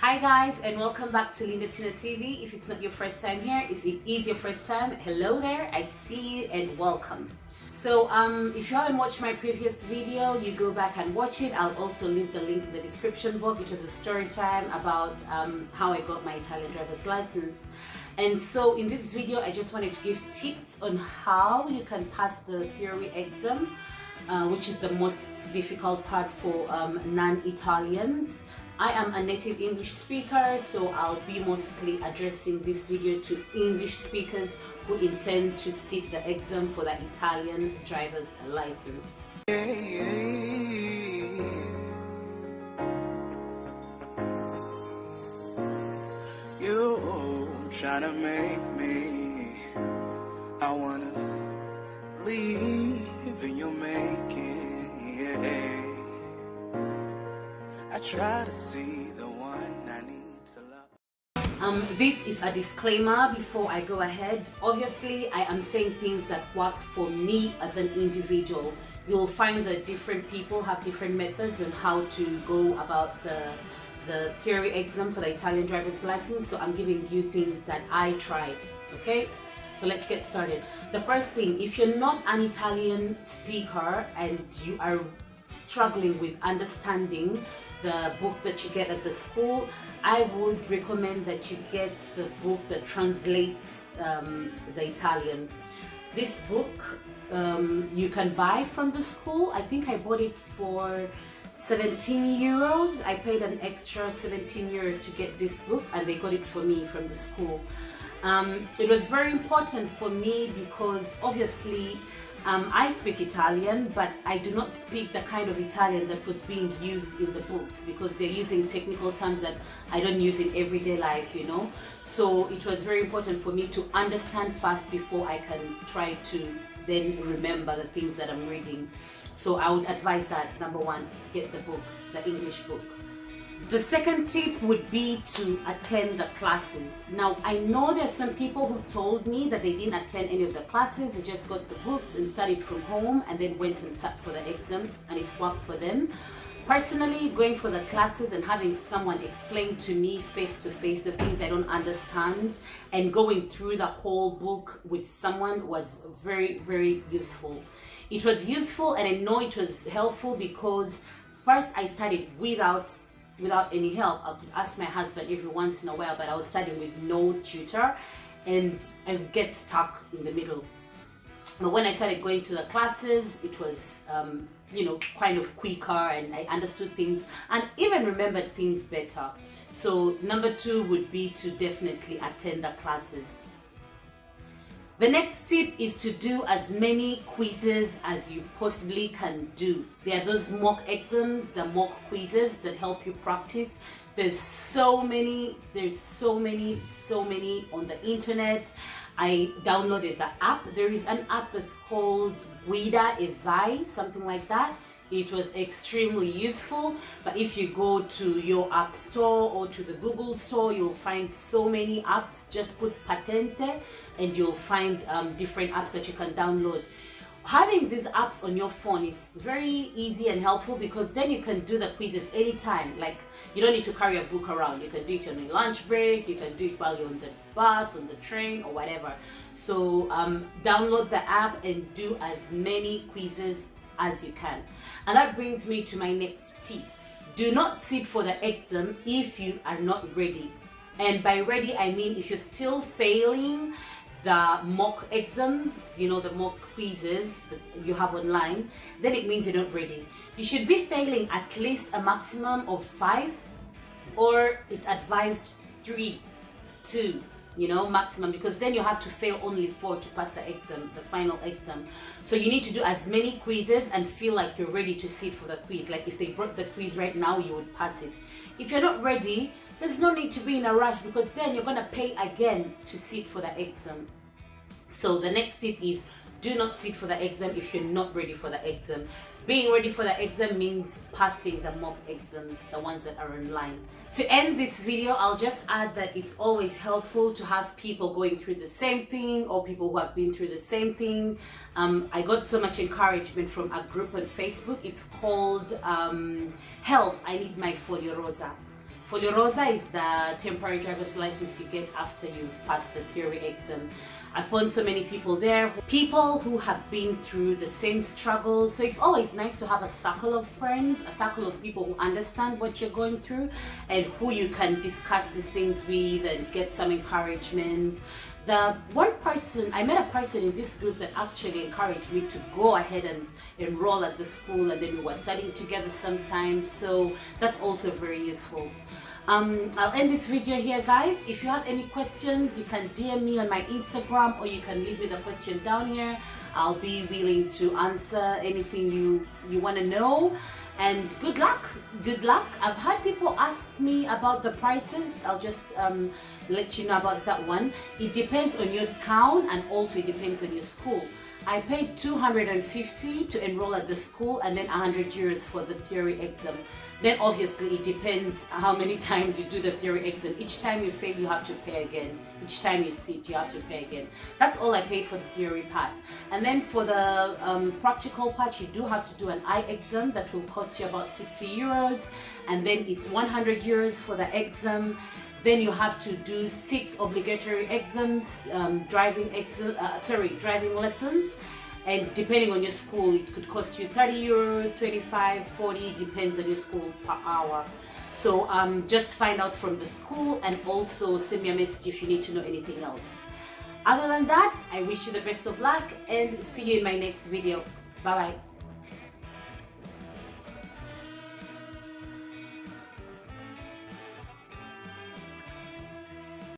Hi guys, and welcome back to Linda Tina TV. If it's not your first time here, if it is your first time, hello there, I see you and welcome. So if you haven't watched my previous video, you go back and watch it. I'll also leave the link in the description box. It was a story time about how I got my Italian driver's license. And so in this video, I just wanted to give tips on how you can pass the theory exam, which is the most difficult part for non-Italians. I am a native English speaker, so I'll be mostly addressing this video to English speakers who intend to sit the exam for the Italian driver's license. You trying to make me, I wanna leave and you're making, yeah. I try to see the one I need to love. This is a disclaimer before I go ahead. Obviously, I am saying things that work for me as an individual. You'll find that different people have different methods on how to go about the theory exam for the Italian driver's license. So I'm giving you things that I tried, okay? So let's get started. The first thing, if you're not an Italian speaker and you are struggling with understanding the book that you get at the school, I would recommend that you get the book that translates the Italian. This book you can buy from the school. I think I bought it for 17 euros. I paid an extra 17 euros to get this book, and they got it for me from the school. It was very important for me because obviously I speak Italian, but I do not speak the kind of Italian that was being used in the books because they're using technical terms that I don't use in everyday life, you know. So it was very important for me to understand first before I can try to then remember the things that I'm reading. So I would advise that, number one, get the book, the English book. The second tip would be to attend the classes. Now, I know there's some people who've told me that they didn't attend any of the classes, they just got the books and studied from home and then went and sat for the exam and it worked for them. Personally, going for the classes and having someone explain to me face to face the things I don't understand and going through the whole book with someone was very, very useful. It was useful, and I know it was helpful because first I studied without any help. I could ask my husband every once in a while, but I was studying with no tutor and I would get stuck in the middle. But when I started going to the classes, it was kind of quicker, and I understood things and even remembered things better. So number two would be to definitely attend the classes. The next tip is to do as many quizzes as you possibly can do. There are those mock exams, the mock quizzes that help you practice. There's so many on the internet. I downloaded the app. There is an app that's called Guida e Vai, something like that. It was extremely useful, but if you go to your app store or to the Google store, you'll find so many apps. Just put Patente and you'll find different apps that you can download. Having these apps on your phone is very easy and helpful because then you can do the quizzes anytime. Like, you don't need to carry a book around. You can do it on your lunch break, you can do it while you're on the bus, on the train, or whatever. So download the app and do as many quizzes as you can. And that brings me to my next tip. Do not sit for the exam if you are not ready. And by ready, I mean if you're still failing the mock exams, the mock quizzes that you have online, then it means you're not ready. You should be failing at least a maximum of 5, or it's advised 3, 2, maximum, because then you have to fail only 4 to pass the exam, the final exam. So you need to do as many quizzes and feel like you're ready to sit for the quiz. Like if they brought the quiz right now, you would pass it. If you're not ready, there's no need to be in a rush because then you're gonna pay again to sit for the exam. So the next tip is do not sit for the exam if you're not ready for the exam. Being ready for the exam means passing the mock exams, the ones that are online. To end this video, I'll just add that it's always helpful to have people going through the same thing or people who have been through the same thing. I got so much encouragement from a group on Facebook. It's called Help, I Need My Folio Rosa. Folio Rosa is the temporary driver's license you get after you've passed the theory exam. I found so many people there, people who have been through the same struggle. So it's always nice to have a circle of friends, a circle of people who understand what you're going through and who you can discuss these things with and get some encouragement. The one person, I met a person in this group that actually encouraged me to go ahead and enroll at the school, and then we were studying together sometimes, so that's also very useful. I'll end this video here, guys. If you have any questions, you can DM me on my Instagram, or you can leave me the question down here. I'll be willing to answer anything you want to know. And good luck. I've had people ask me about the prices. I'll just let you know about that one. It depends on your town, and also it depends on your school. I paid 250 to enroll at the school, and then 100 euros for the theory exam. Then obviously it depends how many times you do the theory exam. Each time you fail, you have to pay again. Each time you sit, you have to pay again. That's all I paid for the theory part. And then for the practical part, you do have to do an eye exam that will cost you about 60 euros. And then it's 100 euros for the exam. Then you have to do 6 obligatory exams, driving lessons. And depending on your school, it could cost you 30 euros, 25, 40, depends on your school per hour. So just find out from the school, and also send me a message if you need to know anything else. Other than that, I wish you the best of luck and see you in my next video. Bye bye.